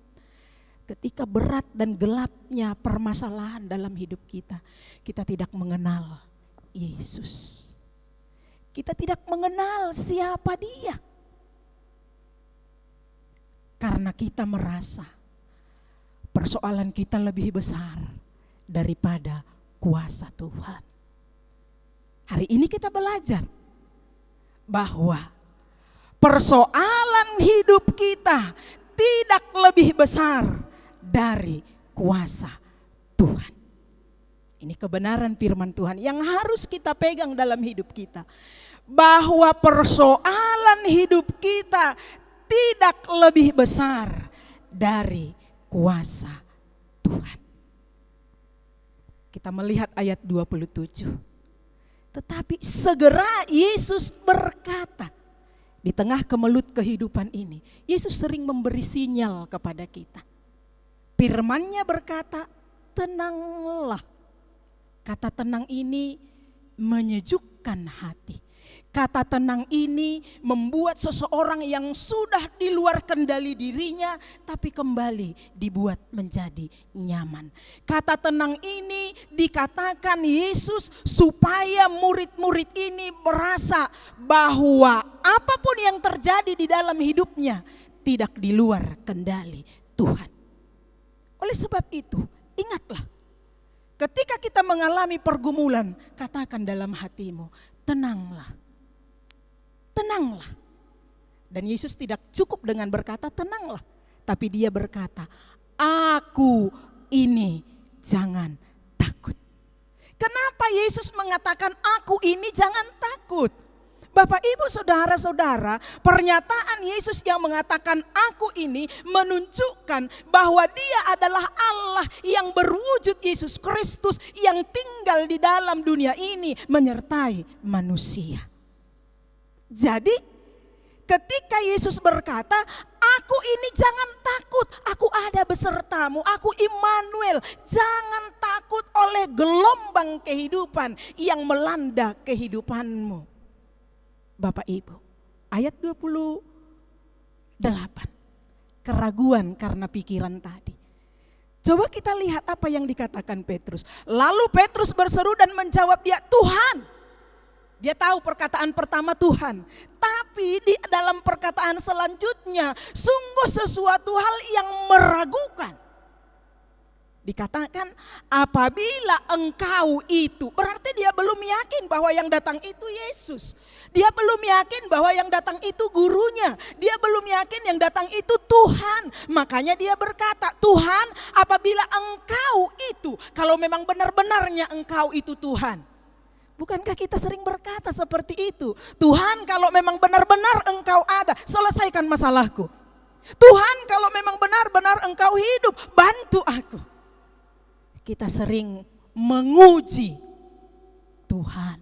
Ketika berat dan gelapnya permasalahan dalam hidup kita, kita tidak mengenal Yesus. Kita tidak mengenal siapa Dia. Karena kita merasa persoalan kita lebih besar daripada kuasa Tuhan. Hari ini kita belajar bahwa persoalan hidup kita tidak lebih besar dari kuasa Tuhan. Ini kebenaran firman Tuhan yang harus kita pegang dalam hidup kita. Bahwa persoalan hidup kita tidak lebih besar dari kuasa Tuhan. Kita melihat ayat 27. Tetapi segera Yesus berkata, di tengah kemelut kehidupan ini, Yesus sering memberi sinyal kepada kita. Firman-Nya berkata, tenanglah. Kata tenang ini menyejukkan hati. Kata tenang ini membuat seseorang yang sudah di luar kendali dirinya tapi kembali dibuat menjadi nyaman. Kata tenang ini dikatakan Yesus supaya murid-murid ini merasa bahwa apapun yang terjadi di dalam hidupnya tidak di luar kendali Tuhan. Oleh sebab itu, ingatlah, ketika kita mengalami pergumulan, katakan dalam hatimu, tenanglah. Tenanglah. Dan Yesus tidak cukup dengan berkata tenanglah, tapi Dia berkata, aku ini jangan takut. Kenapa Yesus mengatakan aku ini jangan takut? Bapak, Ibu, saudara-saudara, pernyataan Yesus yang mengatakan aku ini menunjukkan bahwa Dia adalah Allah yang berwujud Yesus Kristus yang tinggal di dalam dunia ini menyertai manusia. Jadi ketika Yesus berkata, aku ini jangan takut, aku ada besertamu, aku Immanuel. Jangan takut oleh gelombang kehidupan yang melanda kehidupanmu. Bapak Ibu, ayat 28, keraguan karena pikiran tadi. Coba kita lihat apa yang dikatakan Petrus. Lalu Petrus berseru dan menjawab dia, Tuhan. Dia tahu perkataan pertama Tuhan. Tapi di dalam perkataan selanjutnya sungguh sesuatu hal yang meragukan. Dikatakan apabila engkau itu, berarti dia belum yakin bahwa yang datang itu Yesus. Dia belum yakin bahwa yang datang itu gurunya. Dia belum yakin yang datang itu Tuhan. Makanya dia berkata, Tuhan, apabila engkau itu, kalau memang benar-benarnya engkau itu Tuhan. Bukankah kita sering berkata seperti itu? Tuhan, kalau memang benar-benar engkau ada, selesaikan masalahku. Tuhan, kalau memang benar-benar engkau hidup, bantu aku. Kita sering menguji Tuhan.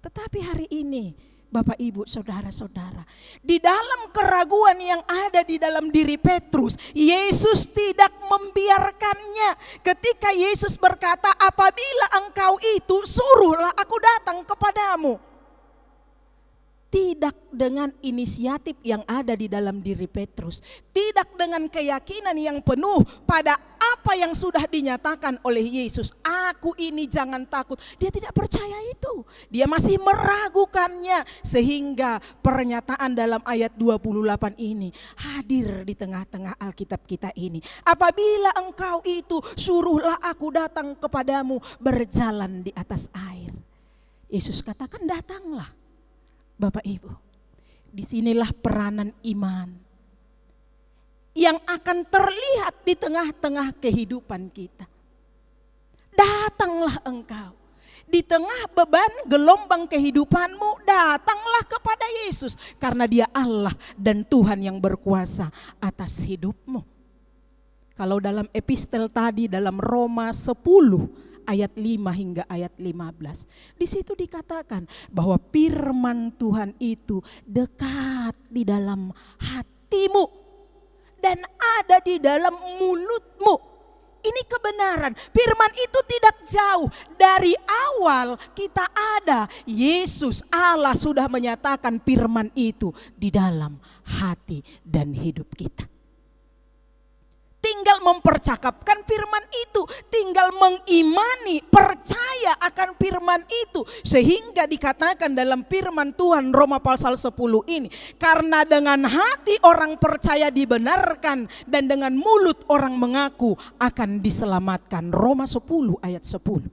Tetapi hari ini Bapak Ibu saudara-saudara, di dalam keraguan yang ada di dalam diri Petrus, Yesus tidak membiarkannya. Ketika Yesus berkata, apabila engkau itu, suruhlah aku datang kepadamu. Tidak dengan inisiatif yang ada di dalam diri Petrus. Tidak dengan keyakinan yang penuh pada apa yang sudah dinyatakan oleh Yesus. Aku ini jangan takut. Dia tidak percaya itu. Dia masih meragukannya. Sehingga pernyataan dalam ayat 28 ini hadir di tengah-tengah Alkitab kita ini. Apabila engkau itu, suruhlah aku datang kepadamu berjalan di atas air. Yesus katakan datanglah. Bapak Ibu, disinilah peranan iman yang akan terlihat di tengah-tengah kehidupan kita. Datanglah engkau, di tengah beban gelombang kehidupanmu, datanglah kepada Yesus. Karena Dia Allah dan Tuhan yang berkuasa atas hidupmu. Kalau dalam epistel tadi dalam Roma 10, ayat 5 hingga ayat 15. Di situ dikatakan bahwa firman Tuhan itu dekat di dalam hatimu dan ada di dalam mulutmu. Ini kebenaran. Firman itu tidak jauh. Dari awal kita ada. Yesus Allah sudah menyatakan firman itu di dalam hati dan hidup kita. Tinggal mempercakapkan firman itu, tinggal mengimani, percaya akan firman itu. Sehingga dikatakan dalam firman Tuhan Roma pasal 10 ini, karena dengan hati orang percaya dibenarkan dan dengan mulut orang mengaku akan diselamatkan. Roma 10 ayat 10.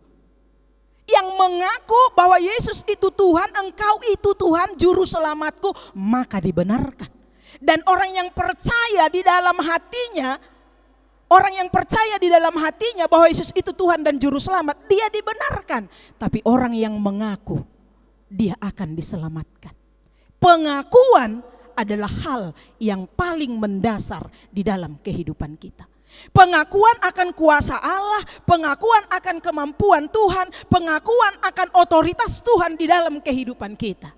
Yang mengaku bahwa Yesus itu Tuhan, engkau itu Tuhan, juru selamatku, maka dibenarkan. Dan orang yang percaya di dalam hatinya, orang yang percaya di dalam hatinya bahwa Yesus itu Tuhan dan Juru Selamat, dia dibenarkan. Tapi orang yang mengaku, dia akan diselamatkan. Pengakuan adalah hal yang paling mendasar di dalam kehidupan kita. Pengakuan akan kuasa Allah, pengakuan akan kemampuan Tuhan, pengakuan akan otoritas Tuhan di dalam kehidupan kita.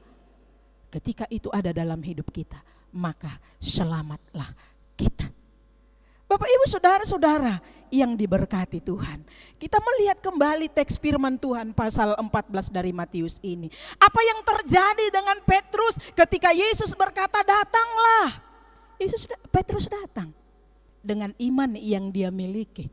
Ketika itu ada dalam hidup kita, maka selamatlah kita. Bapak Ibu saudara-saudara yang diberkati Tuhan. Kita melihat kembali teks firman Tuhan pasal 14 dari Matius ini. Apa yang terjadi dengan Petrus ketika Yesus berkata datanglah. Petrus datang dengan iman yang dia miliki.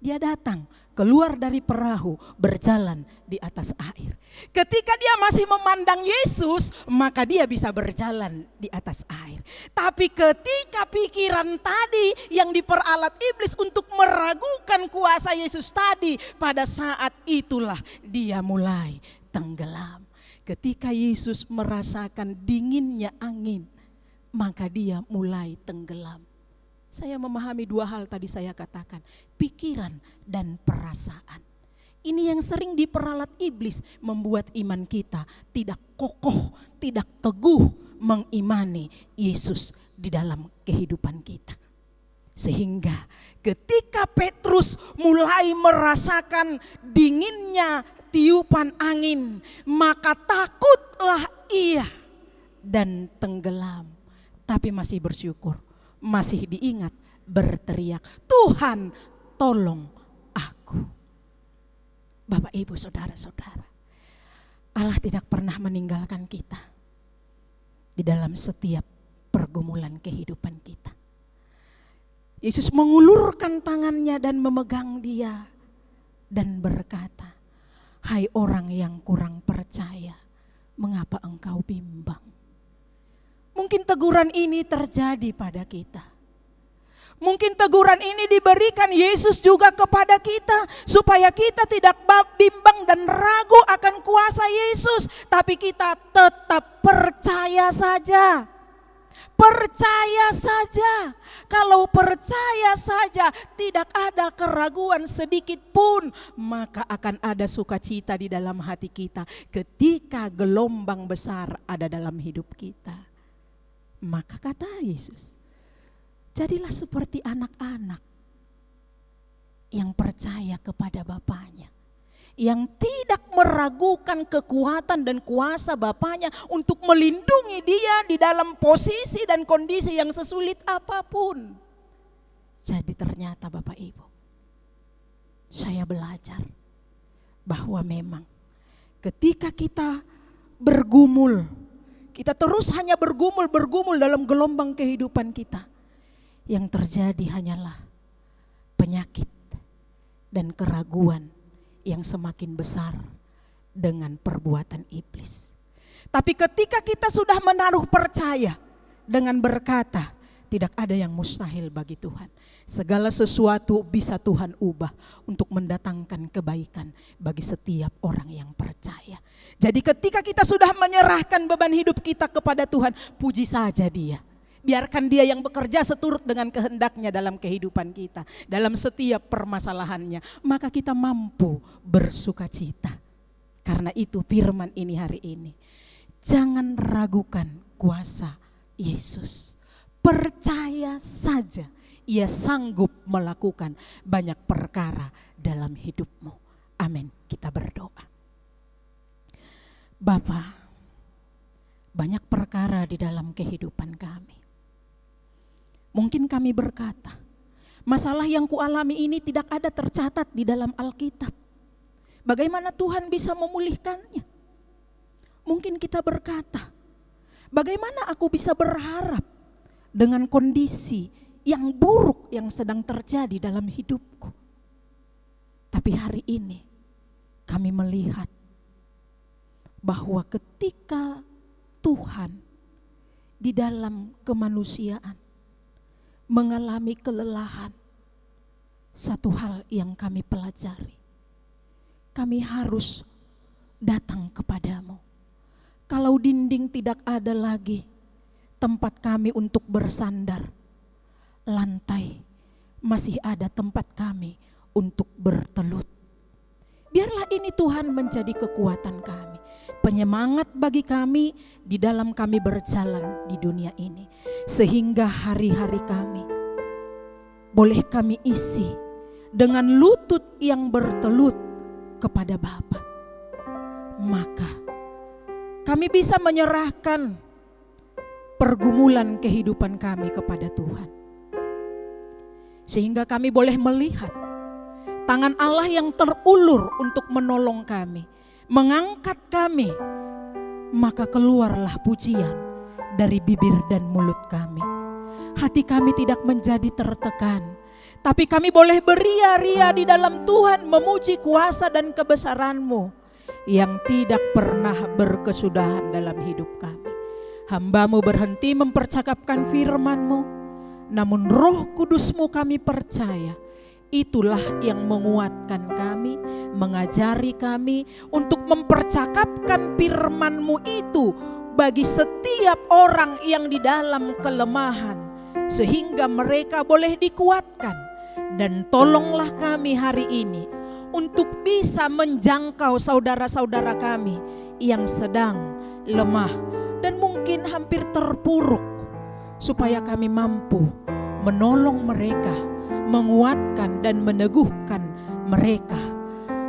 Dia datang keluar dari perahu berjalan di atas air. Ketika dia masih memandang Yesus, maka dia bisa berjalan di atas air. Tapi ketika pikiran tadi yang diperalat iblis untuk meragukan kuasa Yesus tadi, pada saat itulah dia mulai tenggelam. Ketika Yesus merasakan dinginnya angin, maka dia mulai tenggelam. Saya memahami dua hal tadi saya katakan, pikiran dan perasaan. Ini yang sering diperalat iblis, membuat iman kita tidak kokoh, tidak teguh mengimani Yesus di dalam kehidupan kita. Sehingga ketika Petrus mulai merasakan dinginnya tiupan angin, maka takutlah ia dan tenggelam. Tapi masih bersyukur. Masih diingat berteriak, Tuhan tolong aku. Bapak Ibu saudara-saudara, Allah tidak pernah meninggalkan kita di dalam setiap pergumulan kehidupan kita. Yesus mengulurkan tangannya dan memegang dia dan berkata, hai orang yang kurang percaya, mengapa engkau bimbang? Mungkin teguran ini terjadi pada kita. Mungkin teguran ini diberikan Yesus juga kepada kita, supaya kita tidak bimbang dan ragu akan kuasa Yesus. Tapi kita tetap percaya saja. Percaya saja. Kalau percaya saja, tidak ada keraguan sedikit pun, maka akan ada sukacita di dalam hati kita ketika gelombang besar ada dalam hidup kita. Maka kata Yesus, jadilah seperti anak-anak yang percaya kepada Bapaknya, yang tidak meragukan kekuatan dan kuasa Bapaknya untuk melindungi dia di dalam posisi dan kondisi yang sesulit apapun. Jadi ternyata Bapak Ibu, saya belajar bahwa memang ketika kita bergumul, kita terus hanya bergumul dalam gelombang kehidupan kita, yang terjadi hanyalah penyakit dan keraguan yang semakin besar dengan perbuatan iblis. Tapi ketika kita sudah menaruh percaya dengan berkata, tidak ada yang mustahil bagi Tuhan. Segala sesuatu bisa Tuhan ubah untuk mendatangkan kebaikan bagi setiap orang yang percaya. Jadi ketika kita sudah menyerahkan beban hidup kita kepada Tuhan, puji saja Dia. Biarkan Dia yang bekerja seturut dengan kehendaknya dalam kehidupan kita, dalam setiap permasalahannya, maka kita mampu bersukacita. Karena itu firman ini hari ini, jangan ragukan kuasa Yesus. Percaya saja, Ia sanggup melakukan banyak perkara dalam hidupmu. Amin. Kita berdoa. Bapa, banyak perkara di dalam kehidupan kami. Mungkin kami berkata, Masalah yang kualami ini tidak ada tercatat di dalam Alkitab. Bagaimana Tuhan bisa memulihkannya? Mungkin kita berkata, bagaimana aku bisa berharap dengan kondisi yang buruk yang sedang terjadi dalam hidupku? Tapi hari ini kami melihat bahwa ketika Tuhan di dalam kemanusiaan mengalami kelelahan, satu hal yang kami pelajari, kami harus datang kepadamu. Kalau dinding tidak ada lagi tempat kami untuk bersandar, lantai masih ada tempat kami untuk bertelut. Biarlah ini Tuhan menjadi kekuatan kami, penyemangat bagi kami di dalam kami berjalan di dunia ini. Sehingga hari-hari kami boleh kami isi dengan lutut yang bertelut kepada Bapa. Maka kami bisa menyerahkan pergumulan kehidupan kami kepada Tuhan. Sehingga kami boleh melihat tangan Allah yang terulur untuk menolong kami, mengangkat kami, maka keluarlah pujian dari bibir dan mulut kami. Hati kami tidak menjadi tertekan, tapi kami boleh beria-ria di dalam Tuhan, memuji kuasa dan kebesaran-Mu yang tidak pernah berkesudahan dalam hidup kami. Hamba-Mu berhenti mempercakapkan firman-Mu, namun Roh Kudus-Mu kami percaya, itulah yang menguatkan kami, mengajari kami untuk mempercakapkan firman-Mu itu bagi setiap orang yang di dalam kelemahan, sehingga mereka boleh dikuatkan. Dan tolonglah kami hari ini untuk bisa menjangkau saudara-saudara kami yang sedang lemah dan mungkin hampir terpuruk, supaya kami mampu menolong mereka, menguatkan dan meneguhkan mereka,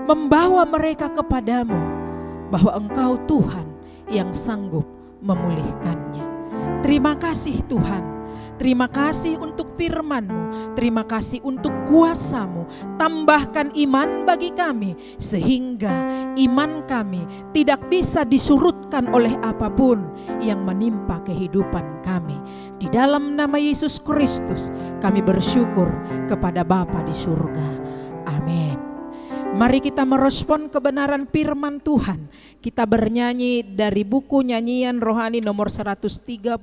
membawa mereka kepadamu, bahwa Engkau Tuhan yang sanggup memulihkannya. Terima kasih Tuhan, terima kasih untuk firman-Mu, terima kasih untuk kuasa-Mu. Tambahkan iman bagi kami, sehingga iman kami tidak bisa disurutkan oleh apapun yang menimpa kehidupan kami. Di dalam nama Yesus Kristus kami bersyukur kepada Bapa di surga. Amin. Mari kita merespon kebenaran firman Tuhan. Kita bernyanyi dari buku nyanyian rohani nomor 132.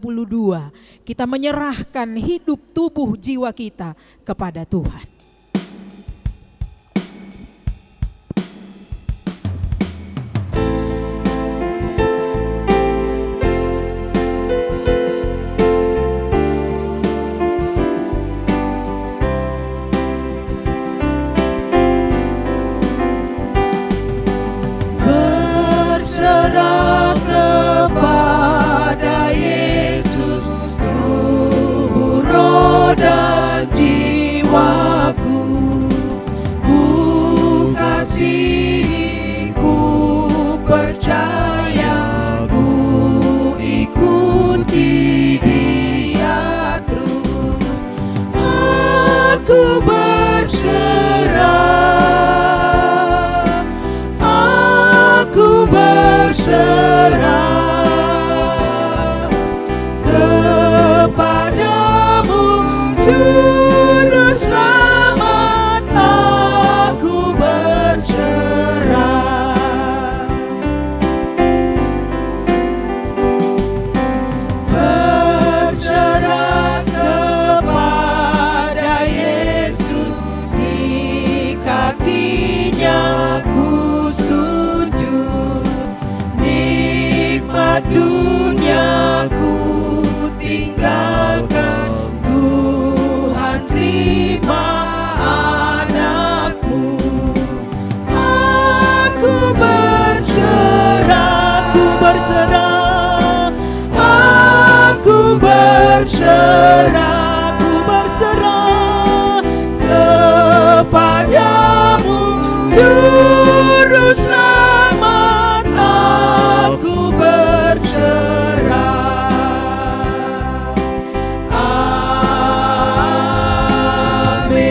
Kita menyerahkan hidup, tubuh, jiwa kita kepada Tuhan. Berserah kepada Yesus, tubuh, roh dan jiwaku. Ku kasihi, ku percaya, ku ikuti Dia terus. Aku berserah, aku berserah kepadamu, Juru Selamat. Aku berserah, berserah kepada Yesus, di kakinya ku sujud. Nikmat dunia ku tinggalkan, Tuhan terima anakmu. Aku berserah, aku berserah, aku berserah, aku berserah kepadamu, Juru Selamat. Aku berserah. Amin.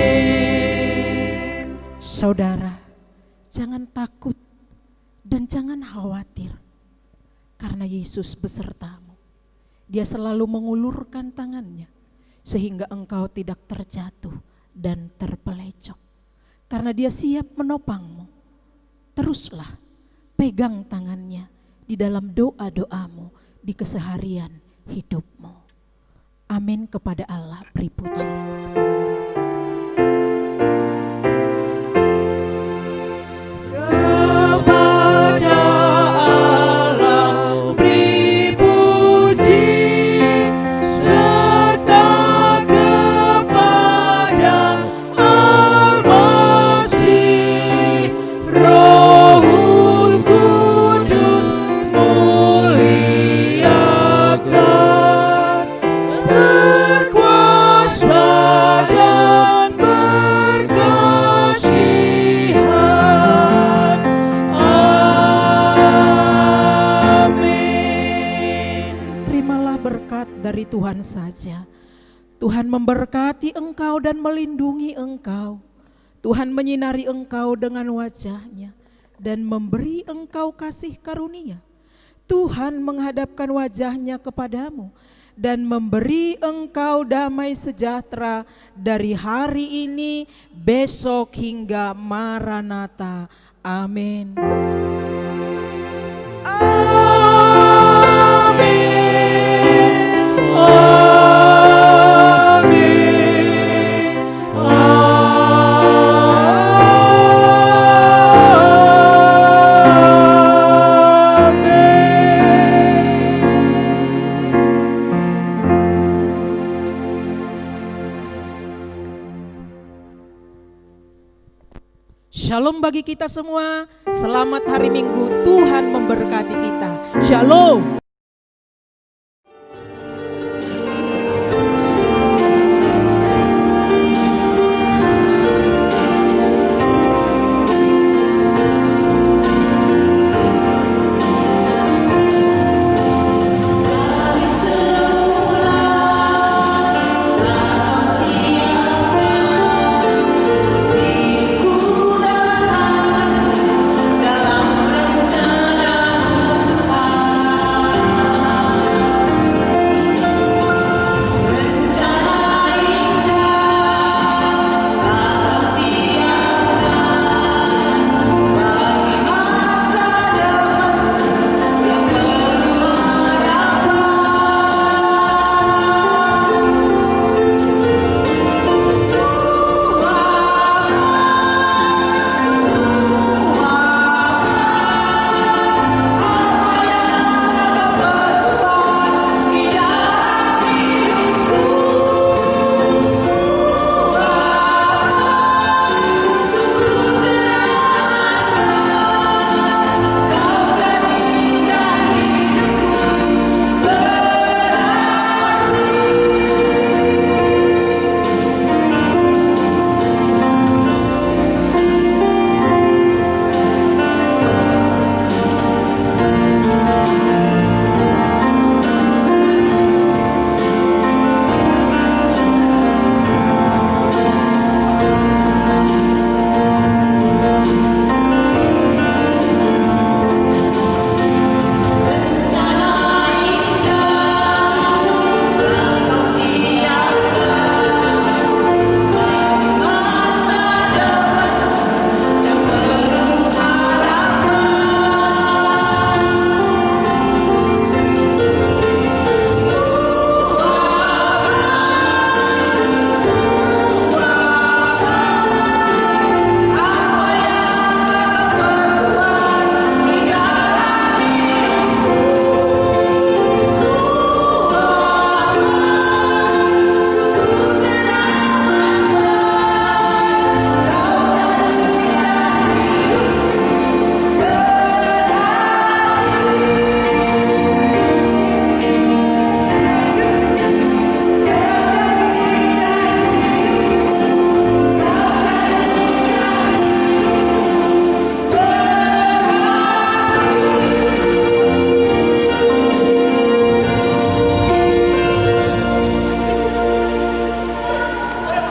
Jangan khawatir, karena Yesus besertamu. Dia selalu mengulurkan tangannya sehingga engkau tidak terjatuh dan terpelecok. Karena dia siap menopangmu. Teruslah pegang tangannya di dalam doa-doamu di keseharian hidupmu. Amin. Kepada Allah beri puji. Dari Tuhan saja. Tuhan memberkati engkau dan melindungi engkau. Tuhan menyinari engkau dengan wajah-Nya dan memberi engkau kasih karunia. Tuhan menghadapkan wajah-Nya kepadamu dan memberi engkau damai sejahtera dari hari ini, besok hingga Maranatha. Amin. Shalom bagi kita semua. Selamat hari Minggu. Tuhan memberkati kita. Shalom.